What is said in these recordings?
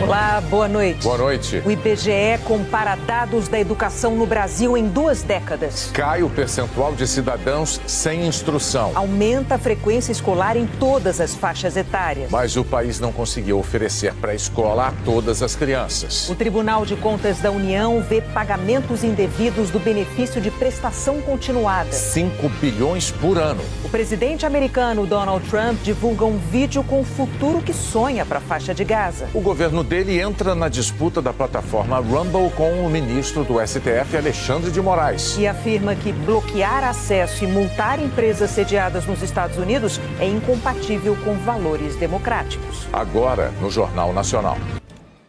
Olá, boa noite. Boa noite. O IBGE compara dados da educação no Brasil em 2 décadas. Cai o percentual de cidadãos sem instrução. Aumenta a frequência escolar em todas as faixas etárias. Mas o país não conseguiu oferecer pré-escola a todas as crianças. O Tribunal de Contas da União vê pagamentos indevidos do benefício de prestação continuada. 5 bilhões por ano. O presidente americano Donald Trump divulga um vídeo com o futuro que sonha para a faixa de Gaza. O governo dele entra na disputa da plataforma Rumble com o ministro do STF, Alexandre de Moraes. E afirma que bloquear acesso e multar empresas sediadas nos Estados Unidos é incompatível com valores democráticos. Agora, no Jornal Nacional.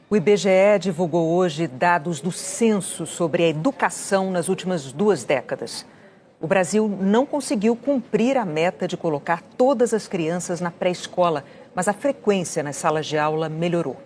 O IBGE divulgou hoje dados do censo sobre a educação nas últimas 2 décadas. O Brasil não conseguiu cumprir a meta de colocar todas as crianças na pré-escola, mas a frequência nas salas de aula melhorou.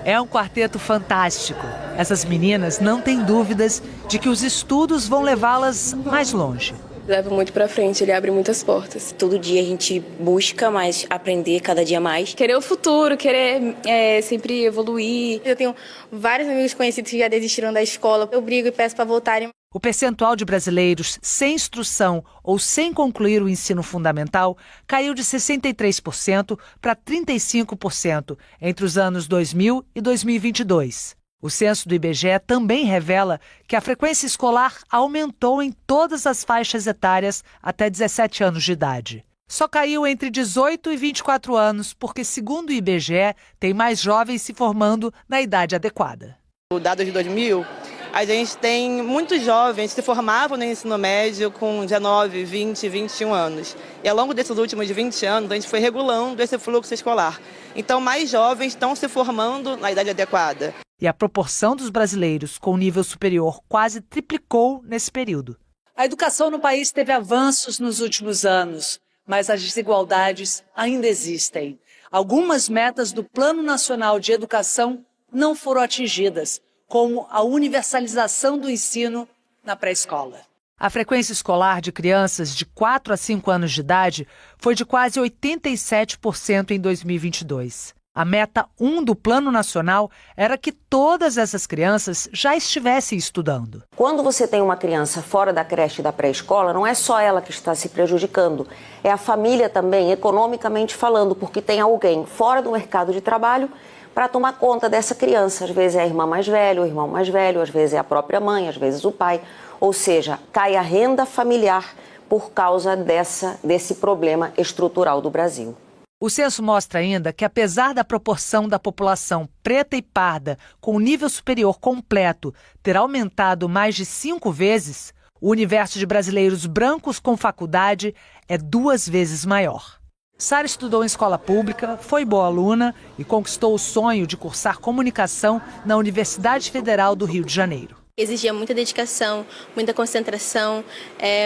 É um quarteto fantástico. Essas meninas não têm dúvidas de que os estudos vão levá-las mais longe. Leva muito pra frente, ele abre muitas portas. Todo dia a gente busca mais aprender, cada dia mais. Querer o futuro, querer sempre evoluir. Eu tenho vários amigos conhecidos que já desistiram da escola. Eu brigo e peço pra voltarem. O percentual de brasileiros sem instrução ou sem concluir o ensino fundamental caiu de 63% para 35% entre os anos 2000 e 2022. O censo do IBGE também revela que a frequência escolar aumentou em todas as faixas etárias até 17 anos de idade. Só caiu entre 18 e 24 anos porque, segundo o IBGE, tem mais jovens se formando na idade adequada. O dado de 2000, a gente tem muitos jovens que se formavam no ensino médio com 19, 20, 21 anos. E ao longo desses últimos 20 anos, a gente foi regulando esse fluxo escolar. Então, mais jovens estão se formando na idade adequada. E a proporção dos brasileiros com nível superior quase triplicou nesse período. A educação no país teve avanços nos últimos anos, mas as desigualdades ainda existem. Algumas metas do Plano Nacional de Educação não foram atingidas, como a universalização do ensino na pré-escola. A frequência escolar de crianças de 4 a 5 anos de idade foi de quase 87% em 2022. A meta 1 do Plano Nacional era que todas essas crianças já estivessem estudando. Quando você tem uma criança fora da creche e da pré-escola, não é só ela que está se prejudicando, é a família também, economicamente falando, porque tem alguém fora do mercado de trabalho para tomar conta dessa criança. Às vezes é a irmã mais velha, o irmão mais velho, às vezes é a própria mãe, às vezes o pai. Ou seja, cai a renda familiar por causa desse problema estrutural do Brasil. O censo mostra ainda que, apesar da proporção da população preta e parda com nível superior completo ter aumentado mais de 5 vezes, o universo de brasileiros brancos com faculdade é 2 vezes maior. Sara estudou em escola pública, foi boa aluna e conquistou o sonho de cursar comunicação na Universidade Federal do Rio de Janeiro. Exigia muita dedicação, muita concentração,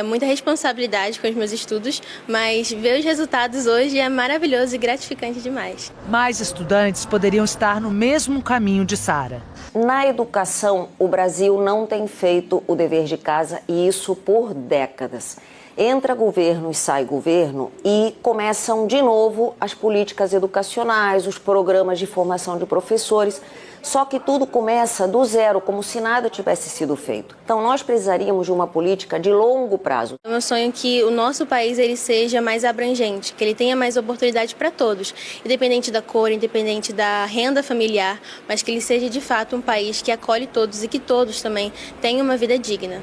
muita responsabilidade com os meus estudos, mas ver os resultados hoje é maravilhoso e gratificante demais. Mais estudantes poderiam estar no mesmo caminho de Sara. Na educação, o Brasil não tem feito o dever de casa, e isso por décadas. Entra governo e sai governo e começam de novo as políticas educacionais, os programas de formação de professores, só que tudo começa do zero, como se nada tivesse sido feito. Então nós precisaríamos de uma política de longo prazo. O meu sonho é que o nosso país ele seja mais abrangente, que ele tenha mais oportunidade para todos, independente da cor, independente da renda familiar, mas que ele seja de fato um país que acolhe todos e que todos também tenham uma vida digna.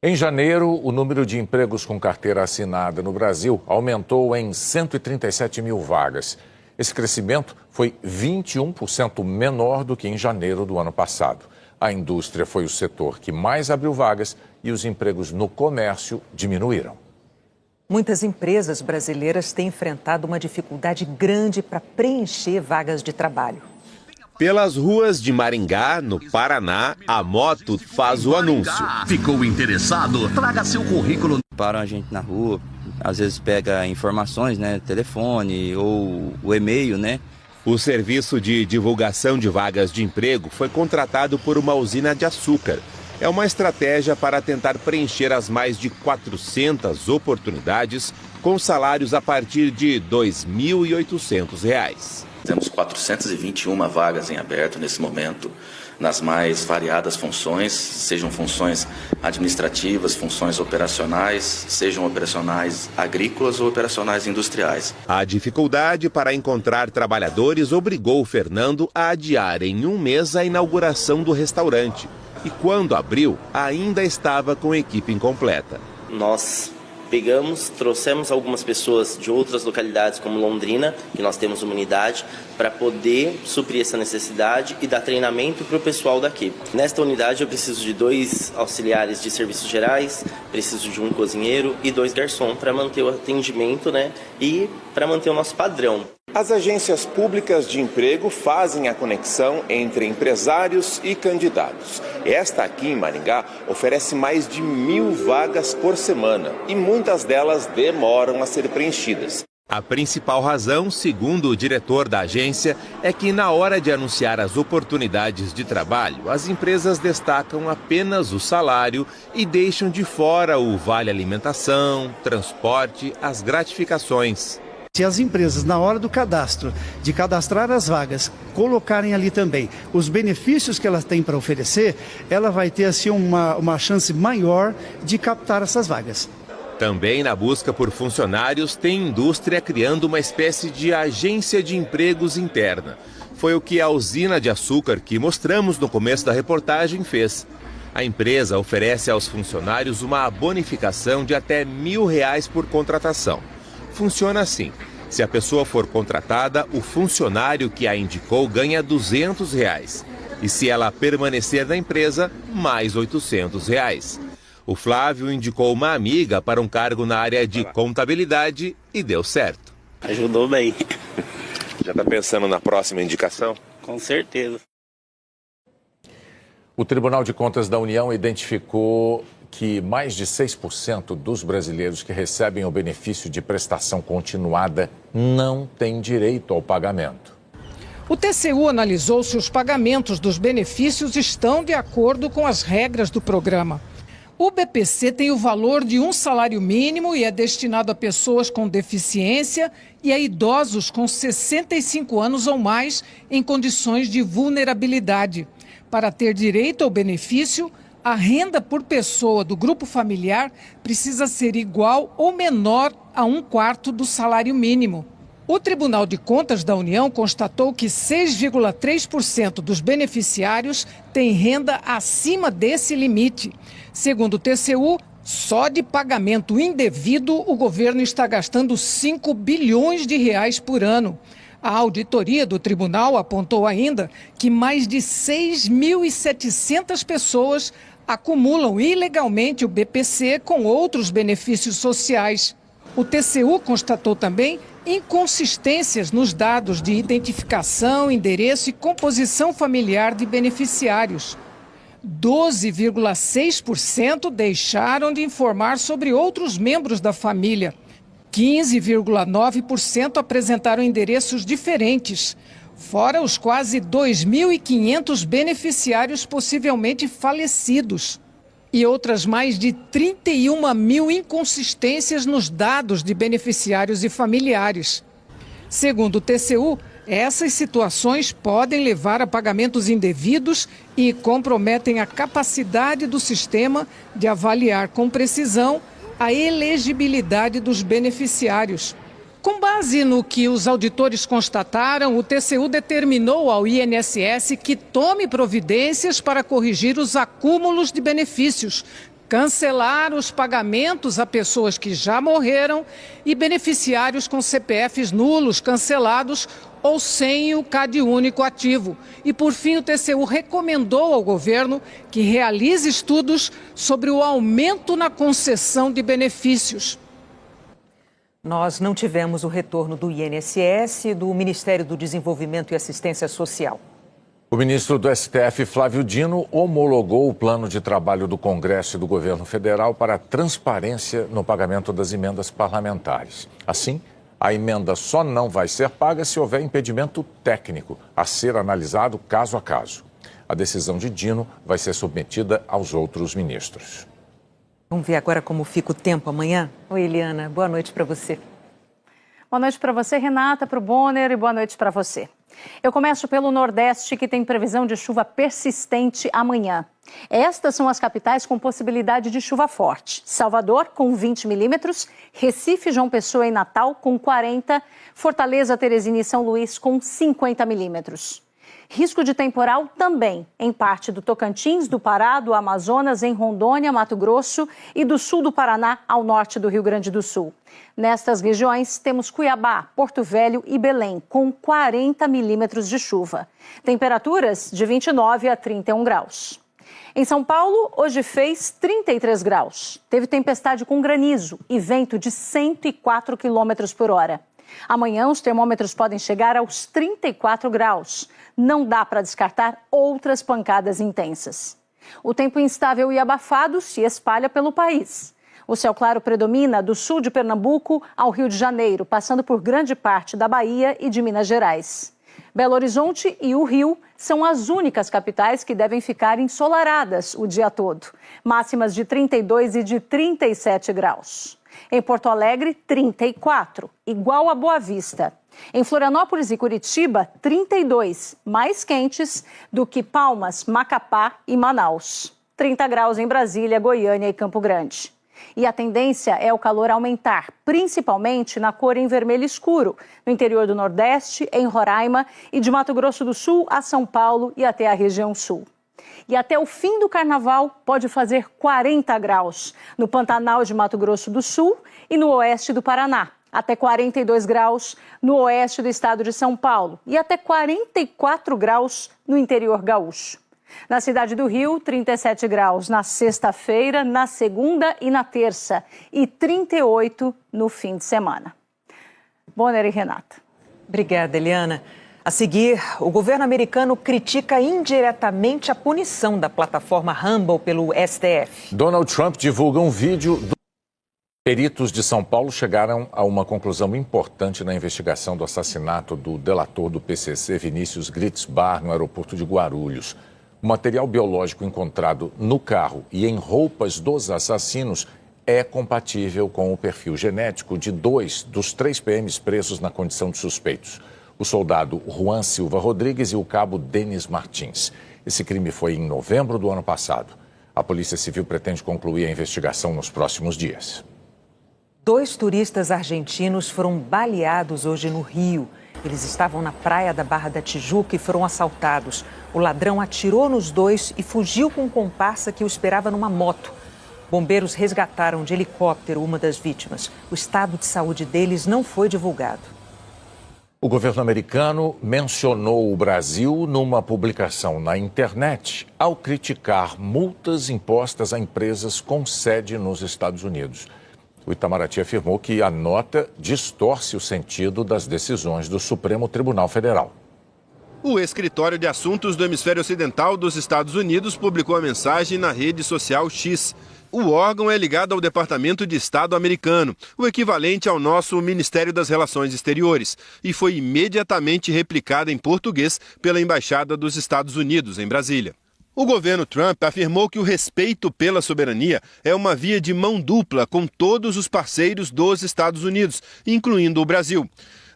Em janeiro, o número de empregos com carteira assinada no Brasil aumentou em 137 mil vagas. Esse crescimento foi 21% menor do que em janeiro do ano passado. A indústria foi o setor que mais abriu vagas e os empregos no comércio diminuíram. Muitas empresas brasileiras têm enfrentado uma dificuldade grande para preencher vagas de trabalho. Pelas ruas de Maringá, no Paraná, a Moto faz o anúncio. Ficou interessado? Traga seu currículo. Param a gente na rua, às vezes pega informações, telefone ou o e-mail, O serviço de divulgação de vagas de emprego foi contratado por uma usina de açúcar. É uma estratégia para tentar preencher as mais de 400 oportunidades com salários a partir de R$ 2.800. Temos 421 vagas em aberto nesse momento, nas mais variadas funções, sejam funções administrativas, funções operacionais, sejam operacionais agrícolas ou operacionais industriais. A dificuldade para encontrar trabalhadores obrigou o Fernando a adiar em um mês a inauguração do restaurante. E quando abriu, ainda estava com a equipe incompleta. Nós trouxemos algumas pessoas de outras localidades como Londrina, que nós temos uma unidade, para poder suprir essa necessidade e dar treinamento para o pessoal daqui. Nesta unidade eu preciso de 2 auxiliares de serviços gerais, preciso de um cozinheiro e 2 garçons para manter o atendimento, e para manter o nosso padrão. As agências públicas de emprego fazem a conexão entre empresários e candidatos. Esta aqui em Maringá oferece mais de 1.000 vagas por semana e muitas delas demoram a ser preenchidas. A principal razão, segundo o diretor da agência, é que na hora de anunciar as oportunidades de trabalho, as empresas destacam apenas o salário e deixam de fora o vale alimentação, transporte, as gratificações. Se as empresas, na hora do cadastro, de cadastrar as vagas, colocarem ali também os benefícios que elas têm para oferecer, ela vai ter assim uma chance maior de captar essas vagas. Também na busca por funcionários, tem indústria criando uma espécie de agência de empregos interna. Foi o que a usina de açúcar, que mostramos no começo da reportagem, fez. A empresa oferece aos funcionários uma bonificação de até R$1.000 por contratação. Funciona assim: se a pessoa for contratada, o funcionário que a indicou ganha R$200. E se ela permanecer na empresa, mais R$800. O Flávio indicou uma amiga para um cargo na área de contabilidade e deu certo. Ajudou bem. Já está pensando na próxima indicação? Com certeza. O Tribunal de Contas da União identificou que mais de 6% dos brasileiros que recebem o benefício de prestação continuada não têm direito ao pagamento. O TCU analisou se os pagamentos dos benefícios estão de acordo com as regras do programa. O BPC tem o valor de um salário mínimo e é destinado a pessoas com deficiência e a idosos com 65 anos ou mais em condições de vulnerabilidade. Para ter direito ao benefício, a renda por pessoa do grupo familiar precisa ser igual ou menor a 1/4 do salário mínimo. O Tribunal de Contas da União constatou que 6,3% dos beneficiários têm renda acima desse limite. Segundo o TCU, só de pagamento indevido o governo está gastando 5 bilhões de reais por ano. A auditoria do tribunal apontou ainda que mais de 6.700 pessoas acumulam ilegalmente o BPC com outros benefícios sociais. O TCU constatou também inconsistências nos dados de identificação, endereço e composição familiar de beneficiários. 12,6% deixaram de informar sobre outros membros da família. 15,9% apresentaram endereços diferentes, fora os quase 2.500 beneficiários possivelmente falecidos. E outras mais de 31.000 inconsistências nos dados de beneficiários e familiares. Segundo o TCU, essas situações podem levar a pagamentos indevidos e comprometem a capacidade do sistema de avaliar com precisão a elegibilidade dos beneficiários. Com base no que os auditores constataram, o TCU determinou ao INSS que tome providências para corrigir os acúmulos de benefícios, cancelar os pagamentos a pessoas que já morreram e beneficiários com CPFs nulos, cancelados ou sem o CAD único ativo. E, por fim, o TCU recomendou ao governo que realize estudos sobre o aumento na concessão de benefícios. Nós não tivemos o retorno do INSS e do Ministério do Desenvolvimento e Assistência Social. O ministro do STF, Flávio Dino, homologou o plano de trabalho do Congresso e do Governo Federal para transparência no pagamento das emendas parlamentares. Assim, a emenda só não vai ser paga se houver impedimento técnico a ser analisado caso a caso. A decisão de Dino vai ser submetida aos outros ministros. Vamos ver agora como fica o tempo amanhã? Oi, Eliana, boa noite para você. Boa noite para você, Renata, para o Bonner, e boa noite para você. Eu começo pelo Nordeste, que tem previsão de chuva persistente amanhã. Estas são as capitais com possibilidade de chuva forte. Salvador, com 20 milímetros, Recife, João Pessoa e Natal, com 40, Fortaleza, Teresina e São Luís, com 50 milímetros. Risco de temporal também em parte do Tocantins, do Pará, do Amazonas, em Rondônia, Mato Grosso e do sul do Paraná ao norte do Rio Grande do Sul. Nestas regiões temos Cuiabá, Porto Velho e Belém, com 40 milímetros de chuva. Temperaturas de 29 a 31 graus. Em São Paulo, hoje fez 33 graus. Teve tempestade com granizo e vento de 104 quilômetros por hora. Amanhã os termômetros podem chegar aos 34 graus. Não dá para descartar outras pancadas intensas. O tempo instável e abafado se espalha pelo país. O céu claro predomina do sul de Pernambuco ao Rio de Janeiro, passando por grande parte da Bahia e de Minas Gerais. Belo Horizonte e o Rio são as únicas capitais que devem ficar ensolaradas o dia todo. Máximas de 32 e de 37 graus. Em Porto Alegre, 34, igual a Boa Vista. Em Florianópolis e Curitiba, 32, mais quentes do que Palmas, Macapá e Manaus. 30 graus em Brasília, Goiânia e Campo Grande. E a tendência é o calor aumentar, principalmente na cor em vermelho escuro, no interior do Nordeste, em Roraima e de Mato Grosso do Sul a São Paulo e até a região sul. E até o fim do carnaval pode fazer 40 graus no Pantanal de Mato Grosso do Sul e no oeste do Paraná. Até 42 graus no oeste do estado de São Paulo e até 44 graus no interior gaúcho. Na cidade do Rio, 37 graus na sexta-feira, na segunda e na terça e 38 no fim de semana. Bonner e Renata. Obrigada, Eliana. A seguir, o governo americano critica indiretamente a punição da plataforma Rumble pelo STF. Donald Trump divulga um vídeo do... Peritos de São Paulo chegaram a uma conclusão importante na investigação do assassinato do delator do PCC, Vinícius Gritzbar, no aeroporto de Guarulhos. O material biológico encontrado no carro e em roupas dos assassinos é compatível com o perfil genético de 2 dos 3 PMs presos na condição de suspeitos. O soldado Juan Silva Rodrigues e o cabo Denis Martins. Esse crime foi em novembro do ano passado. A Polícia Civil pretende concluir a investigação nos próximos dias. 2 turistas argentinos foram baleados hoje no Rio. Eles estavam na praia da Barra da Tijuca e foram assaltados. O ladrão atirou nos 2 e fugiu com um comparsa que o esperava numa moto. Bombeiros resgataram de helicóptero uma das vítimas. O estado de saúde deles não foi divulgado. O governo americano mencionou o Brasil numa publicação na internet ao criticar multas impostas a empresas com sede nos Estados Unidos. O Itamaraty afirmou que a nota distorce o sentido das decisões do Supremo Tribunal Federal. O Escritório de Assuntos do Hemisfério Ocidental dos Estados Unidos publicou a mensagem na rede social X. O órgão é ligado ao Departamento de Estado americano, o equivalente ao nosso Ministério das Relações Exteriores, e foi imediatamente replicada em português pela Embaixada dos Estados Unidos, em Brasília. O governo Trump afirmou que o respeito pela soberania é uma via de mão dupla com todos os parceiros dos Estados Unidos, incluindo o Brasil.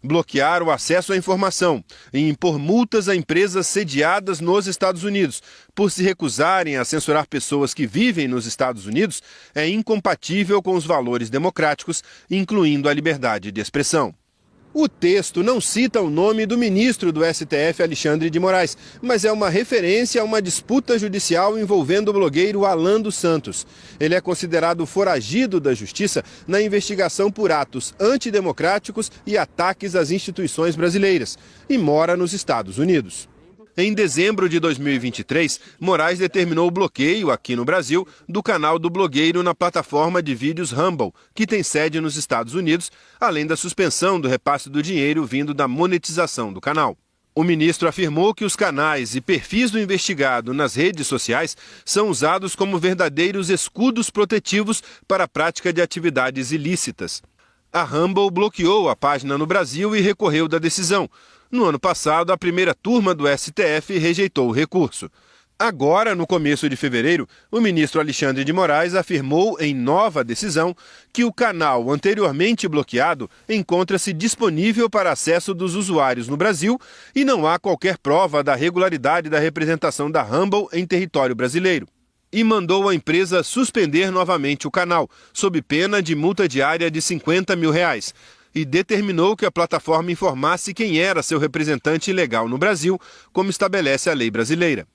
Bloquear o acesso à informação e impor multas a empresas sediadas nos Estados Unidos por se recusarem a censurar pessoas que vivem nos Estados Unidos é incompatível com os valores democráticos, incluindo a liberdade de expressão. O texto não cita o nome do ministro do STF, Alexandre de Moraes, mas é uma referência a uma disputa judicial envolvendo o blogueiro Alan dos Santos. Ele é considerado foragido da justiça na investigação por atos antidemocráticos e ataques às instituições brasileiras e mora nos Estados Unidos. Em dezembro de 2023, Moraes determinou o bloqueio, aqui no Brasil, do canal do blogueiro na plataforma de vídeos Rumble, que tem sede nos Estados Unidos, além da suspensão do repasse do dinheiro vindo da monetização do canal. O ministro afirmou que os canais e perfis do investigado nas redes sociais são usados como verdadeiros escudos protetivos para a prática de atividades ilícitas. A Rumble bloqueou a página no Brasil e recorreu da decisão. No ano passado, a primeira turma do STF rejeitou o recurso. Agora, no começo de fevereiro, o ministro Alexandre de Moraes afirmou em nova decisão que o canal anteriormente bloqueado encontra-se disponível para acesso dos usuários no Brasil e não há qualquer prova da regularidade da representação da Rumble em território brasileiro. E mandou a empresa suspender novamente o canal, sob pena de multa diária de R$50 mil. E determinou que a plataforma informasse quem era seu representante legal no Brasil, como estabelece a lei brasileira.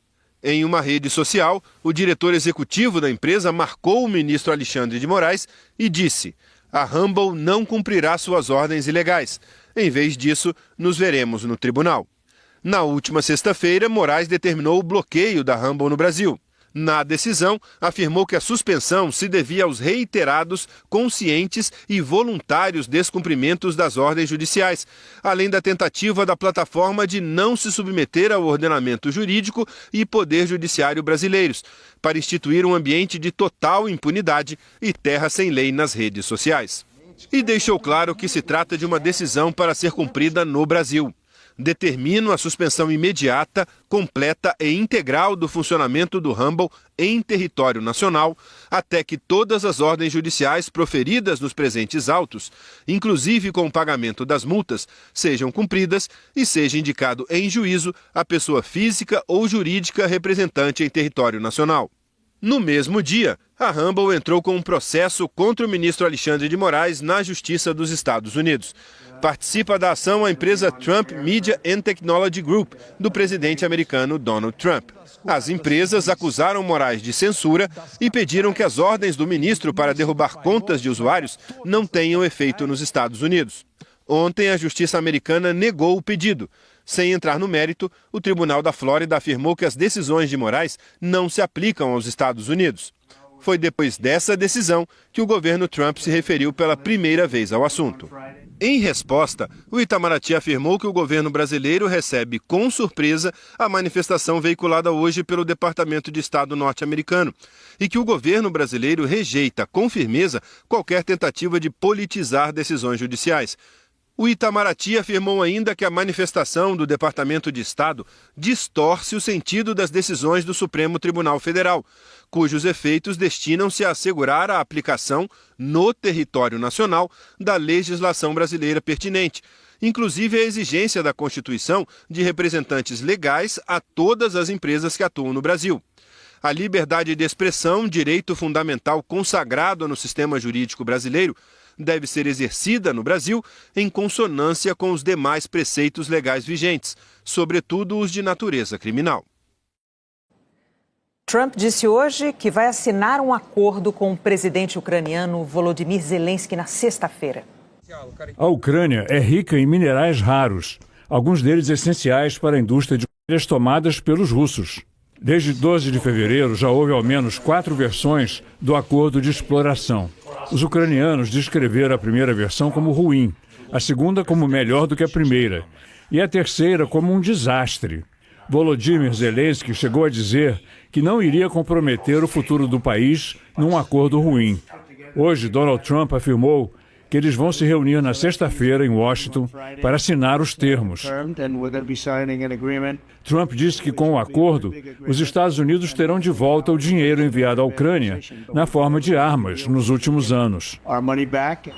Em uma rede social, o diretor executivo da empresa marcou o ministro Alexandre de Moraes e disse: a Rumble não cumprirá suas ordens ilegais. Em vez disso, nos veremos no tribunal. Na última sexta-feira, Moraes determinou o bloqueio da Rumble no Brasil. Na decisão, afirmou que a suspensão se devia aos reiterados, conscientes e voluntários descumprimentos das ordens judiciais, além da tentativa da plataforma de não se submeter ao ordenamento jurídico e poder judiciário brasileiros, para instituir um ambiente de total impunidade e terra sem lei nas redes sociais. E deixou claro que se trata de uma decisão para ser cumprida no Brasil. Determino a suspensão imediata, completa e integral do funcionamento do Rumble em território nacional, até que todas as ordens judiciais proferidas nos presentes autos, inclusive com o pagamento das multas, sejam cumpridas e seja indicado em juízo a pessoa física ou jurídica representante em território nacional. No mesmo dia, a Rumble entrou com um processo contra o ministro Alexandre de Moraes na Justiça dos Estados Unidos. Participa da ação a empresa Trump Media and Technology Group, do presidente americano Donald Trump. As empresas acusaram Moraes de censura e pediram que as ordens do ministro para derrubar contas de usuários não tenham efeito nos Estados Unidos. Ontem, a justiça americana negou o pedido. Sem entrar no mérito, o Tribunal da Flórida afirmou que as decisões de Moraes não se aplicam aos Estados Unidos. Foi depois dessa decisão que o governo Trump se referiu pela primeira vez ao assunto. Em resposta, o Itamaraty afirmou que o governo brasileiro recebe com surpresa a manifestação veiculada hoje pelo Departamento de Estado norte-americano e que o governo brasileiro rejeita com firmeza qualquer tentativa de politizar decisões judiciais. O Itamaraty afirmou ainda que a manifestação do Departamento de Estado distorce o sentido das decisões do Supremo Tribunal Federal, cujos efeitos destinam-se a assegurar a aplicação no território nacional da legislação brasileira pertinente, inclusive a exigência da Constituição de representantes legais a todas as empresas que atuam no Brasil. A liberdade de expressão, direito fundamental consagrado no sistema jurídico brasileiro, deve ser exercida no Brasil em consonância com os demais preceitos legais vigentes, sobretudo os de natureza criminal. Trump disse hoje que vai assinar um acordo com o presidente ucraniano Volodymyr Zelensky na sexta-feira. A Ucrânia é rica em minerais raros, alguns deles essenciais para a indústria de minas tomadas pelos russos. Desde 12 de fevereiro já houve ao menos 4 versões do acordo de exploração. Os ucranianos descreveram a primeira versão como ruim, a segunda como melhor do que a primeira e a terceira como um desastre. Volodymyr Zelensky chegou a dizer que não iria comprometer o futuro do país num acordo ruim. Hoje, Donald Trump afirmou que eles vão se reunir na sexta-feira em Washington para assinar os termos. Trump disse que com o acordo, os Estados Unidos terão de volta o dinheiro enviado à Ucrânia na forma de armas nos últimos anos.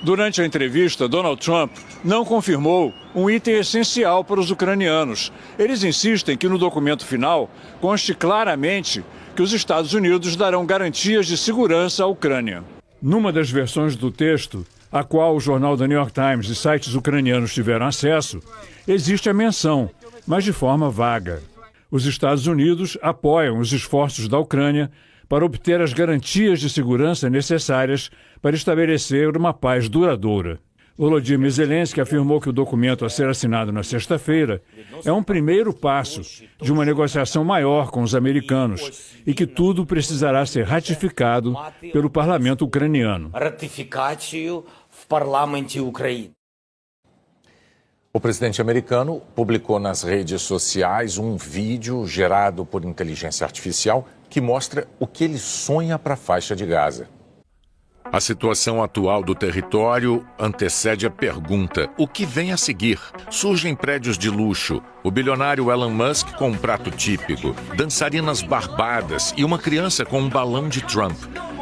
Durante a entrevista, Donald Trump não confirmou um item essencial para os ucranianos. Eles insistem que no documento final conste claramente que os Estados Unidos darão garantias de segurança à Ucrânia. Numa das versões do texto, a qual o jornal The New York Times e sites ucranianos tiveram acesso, existe a menção, mas de forma vaga. Os Estados Unidos apoiam os esforços da Ucrânia para obter as garantias de segurança necessárias para estabelecer uma paz duradoura. Volodymyr Zelensky afirmou que o documento a ser assinado na sexta-feira é um primeiro passo de uma negociação maior com os americanos e que tudo precisará ser ratificado pelo parlamento ucraniano. O presidente americano publicou nas redes sociais um vídeo gerado por inteligência artificial que mostra o que ele sonha para a faixa de Gaza. A situação atual do território antecede a pergunta: o que vem a seguir? Surgem prédios de luxo, o bilionário Elon Musk com um prato típico, dançarinas barbadas e uma criança com um balão de Trump.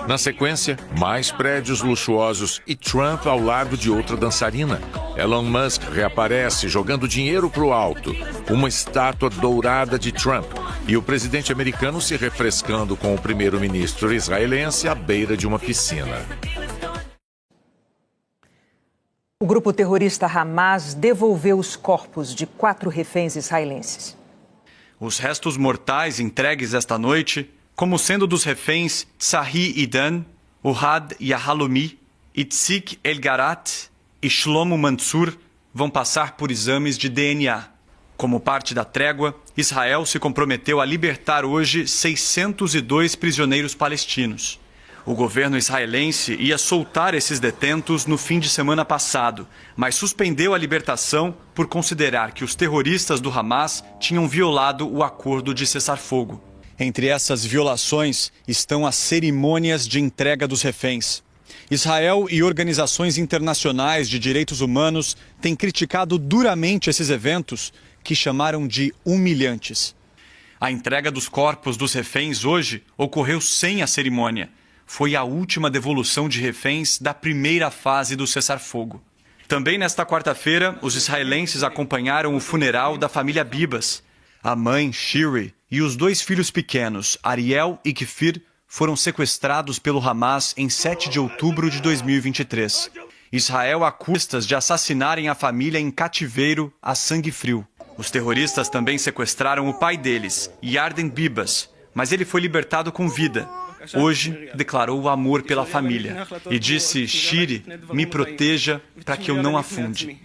Na sequência, mais prédios luxuosos e Trump ao lado de outra dançarina. Elon Musk reaparece jogando dinheiro para o alto, uma estátua dourada de Trump e o presidente americano se refrescando com o primeiro-ministro israelense à beira de uma piscina. O grupo terrorista Hamas devolveu os corpos de 4 reféns israelenses. Os restos mortais entregues esta noite, como sendo dos reféns Tsahi Idan, Ohad Yahalomi, Itzik El-Garat e Shlomo Mansur, vão passar por exames de DNA. Como parte da trégua, Israel se comprometeu a libertar hoje 602 prisioneiros palestinos. O governo israelense ia soltar esses detentos no fim de semana passado, mas suspendeu a libertação por considerar que os terroristas do Hamas tinham violado o acordo de cessar-fogo. Entre essas violações estão as cerimônias de entrega dos reféns. Israel e organizações internacionais de direitos humanos têm criticado duramente esses eventos, que chamaram de humilhantes. A entrega dos corpos dos reféns hoje ocorreu sem a cerimônia. Foi a última devolução de reféns da primeira fase do cessar-fogo. Também nesta quarta-feira, os israelenses acompanharam o funeral da família Bibas. A mãe, Shiri, e os 2 filhos pequenos, Ariel e Kfir, foram sequestrados pelo Hamas em 7 de outubro de 2023. Israel acusa de assassinarem a família em cativeiro a sangue frio. Os terroristas também sequestraram o pai deles, Yarden Bibas, mas ele foi libertado com vida. Hoje, declarou o amor pela família e disse: Shiri, me proteja para que eu não afunde.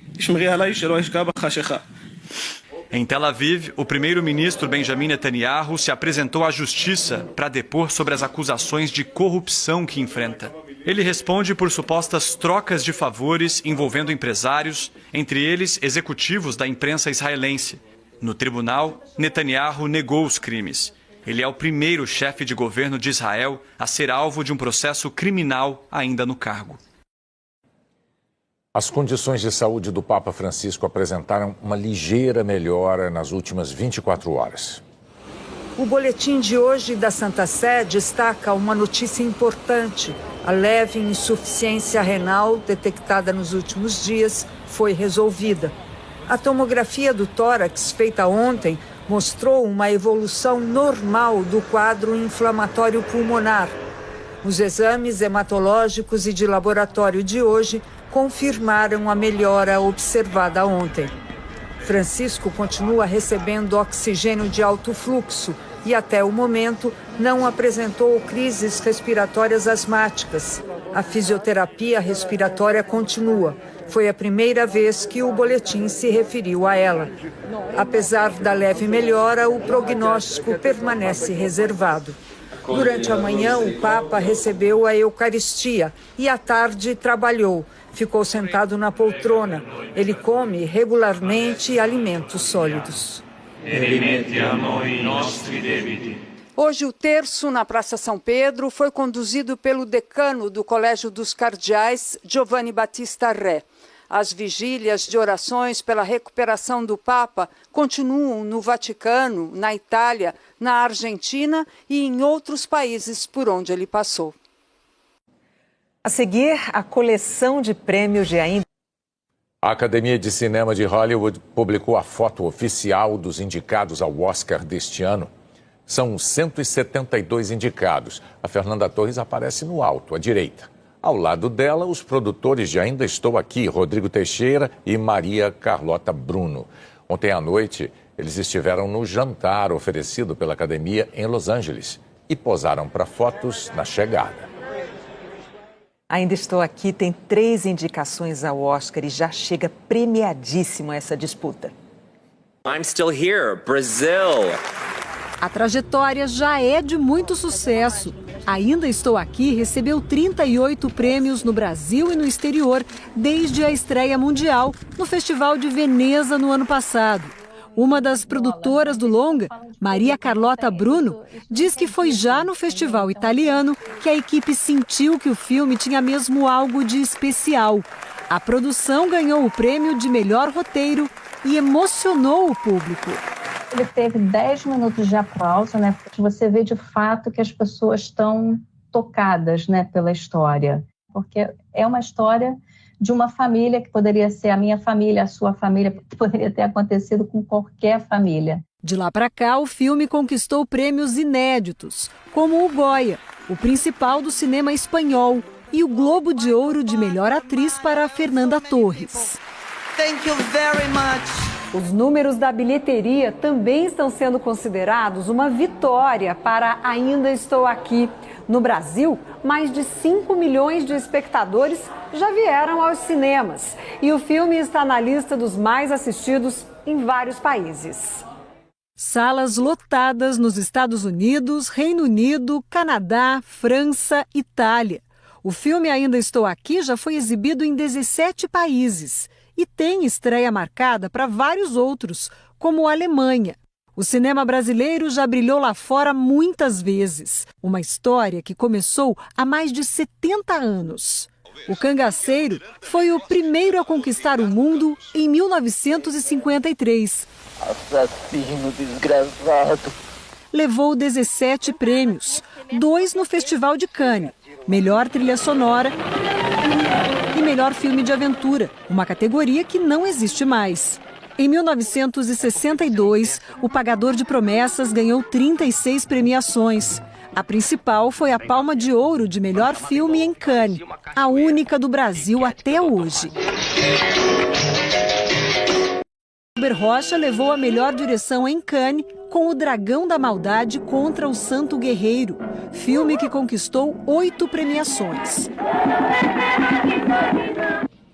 Em Tel Aviv, o primeiro-ministro Benjamin Netanyahu se apresentou à justiça para depor sobre as acusações de corrupção que enfrenta. Ele responde por supostas trocas de favores envolvendo empresários, entre eles executivos da imprensa israelense. No tribunal, Netanyahu negou os crimes. Ele é o primeiro chefe de governo de Israel a ser alvo de um processo criminal ainda no cargo. As condições de saúde do Papa Francisco apresentaram uma ligeira melhora nas últimas 24 horas. O boletim de hoje da Santa Sé destaca uma notícia importante. A leve insuficiência renal detectada nos últimos dias foi resolvida. A tomografia do tórax feita ontem mostrou uma evolução normal do quadro inflamatório pulmonar. Os exames hematológicos e de laboratório de hoje confirmaram a melhora observada ontem. Francisco continua recebendo oxigênio de alto fluxo e, até o momento, não apresentou crises respiratórias asmáticas. A fisioterapia respiratória continua. Foi a primeira vez que o boletim se referiu a ela. Apesar da leve melhora, o prognóstico permanece reservado. Durante a manhã, o Papa recebeu a Eucaristia e, à tarde, trabalhou. Ficou sentado na poltrona. Ele come regularmente alimentos sólidos. Hoje, o terço na Praça São Pedro foi conduzido pelo decano do Colégio dos Cardeais, Giovanni Battista Re. As vigílias de orações pela recuperação do Papa continuam no Vaticano, na Itália, na Argentina e em outros países por onde ele passou. A seguir, a coleção de prêmios de ainda. A Academia de Cinema de Hollywood publicou a foto oficial dos indicados ao Oscar deste ano. São 172 indicados. A Fernanda Torres aparece no alto, à direita. Ao lado dela, os produtores de Ainda Estou Aqui, Rodrigo Teixeira e Maria Carlota Bruno. Ontem à noite, eles estiveram no jantar oferecido pela Academia em Los Angeles e posaram para fotos na chegada. Ainda Estou Aqui tem 3 indicações ao Oscar e já chega premiadíssimo a essa disputa. I'm Still Here, Brasil. A trajetória já é de muito sucesso. Ainda Estou Aqui recebeu 38 prêmios no Brasil e no exterior desde a estreia mundial no Festival de Veneza no ano passado. Uma das produtoras do longa, Maria Carlota Bruno, diz que foi já no festival italiano que a equipe sentiu que o filme tinha mesmo algo de especial. A produção ganhou o prêmio de melhor roteiro e emocionou o público. Ele teve 10 minutos de aplauso, né? Você vê de fato que as pessoas estão tocadas, né, pela história. Porque é uma história de uma família que poderia ser a minha família, a sua família, que poderia ter acontecido com qualquer família. De lá para cá, o filme conquistou prêmios inéditos, como o Goya, o principal do cinema espanhol, e o Globo de Ouro de melhor atriz para Fernanda Torres. Thank you very much. Os números da bilheteria também estão sendo considerados uma vitória para Ainda Estou Aqui. No Brasil, mais de 5 milhões de espectadores já vieram aos cinemas. E o filme está na lista dos mais assistidos em vários países. Salas lotadas nos Estados Unidos, Reino Unido, Canadá, França, Itália. O filme Ainda Estou Aqui já foi exibido em 17 países e tem estreia marcada para vários outros, como a Alemanha. O cinema brasileiro já brilhou lá fora muitas vezes. Uma história que começou há mais de 70 anos. O Cangaceiro foi o primeiro a conquistar o mundo em 1953. Assassino desgraçado. Levou 17 prêmios, 2 no Festival de Cannes, melhor trilha sonora e melhor filme de aventura, uma categoria que não existe mais. Em 1962, O Pagador de Promessas ganhou 36 premiações. A principal foi a Palma de Ouro de melhor filme em Cannes, a única do Brasil até hoje. Glauber Rocha levou a melhor direção em Cannes com O Dragão da Maldade contra o Santo Guerreiro, filme que conquistou 8 premiações.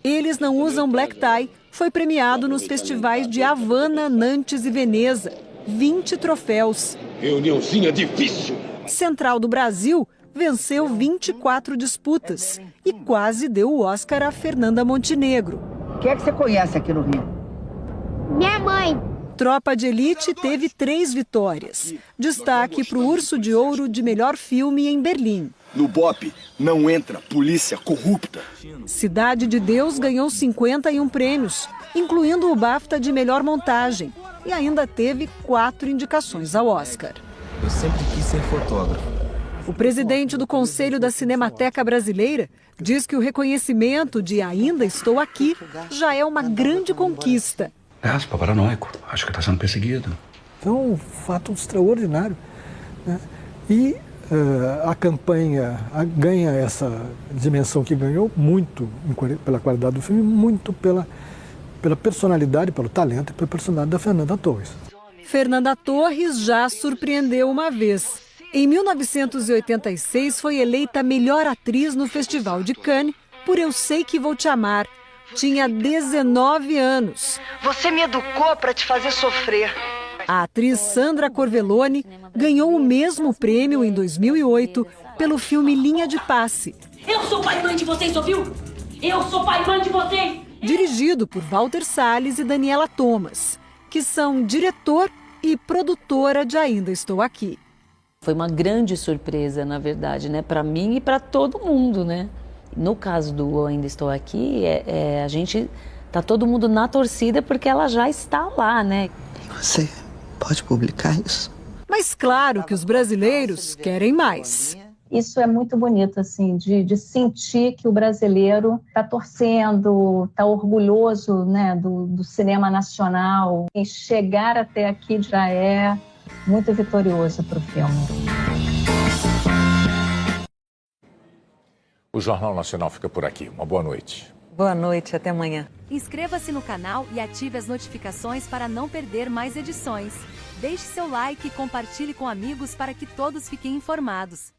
Eles Não Usam Black Tie foi premiado nos festivais de Havana, Nantes e Veneza. 20 troféus. Reuniãozinha difícil. Central do Brasil venceu 24 disputas e quase deu o Oscar a Fernanda Montenegro. O que é que você conhece aqui no Rio? Minha mãe. Tropa de Elite teve 3 vitórias. Destaque para o Urso de Ouro de melhor filme em Berlim. No BOPE não entra polícia corrupta. Cidade de Deus ganhou 51 prêmios, incluindo o BAFTA de melhor montagem. E ainda teve 4 indicações ao Oscar. Eu sempre quis ser fotógrafo. O presidente do Conselho da Cinemateca Brasileira diz que o reconhecimento de Ainda Estou Aqui já é uma grande conquista. Aspa, paranoico. Acho que está sendo perseguido. É um fato extraordinário, né? E a campanha ganha essa dimensão que ganhou muito pela qualidade do filme, muito pela personalidade, pelo talento e pela personalidade da Fernanda Torres. Fernanda Torres já surpreendeu uma vez. Em 1986 foi eleita melhor atriz no Festival de Cannes por Eu Sei Que Vou Te Amar. Tinha 19 anos. Você me educou para te fazer sofrer. A atriz Sandra Corvelloni ganhou o mesmo prêmio em 2008 pelo filme Linha de Passe. Eu sou pai e mãe de vocês, ouviu? Eu sou pai e mãe de vocês! Dirigido por Walter Salles e Daniela Thomas, que são diretor e produtora de Ainda Estou Aqui. Foi uma grande surpresa, na verdade, né? Para mim e para todo mundo, né? No caso do Ainda Estou Aqui, a gente tá todo mundo na torcida porque ela já está lá, né? Você pode publicar isso? Mas claro que os brasileiros querem mais. Isso é muito bonito, assim, de sentir que o brasileiro está torcendo, está orgulhoso, né, do cinema nacional. E chegar até aqui já é muito vitorioso para o filme. O Jornal Nacional fica por aqui. Uma boa noite. Boa noite, até amanhã. Inscreva-se no canal e ative as notificações para não perder mais edições. Deixe seu like e compartilhe com amigos para que todos fiquem informados.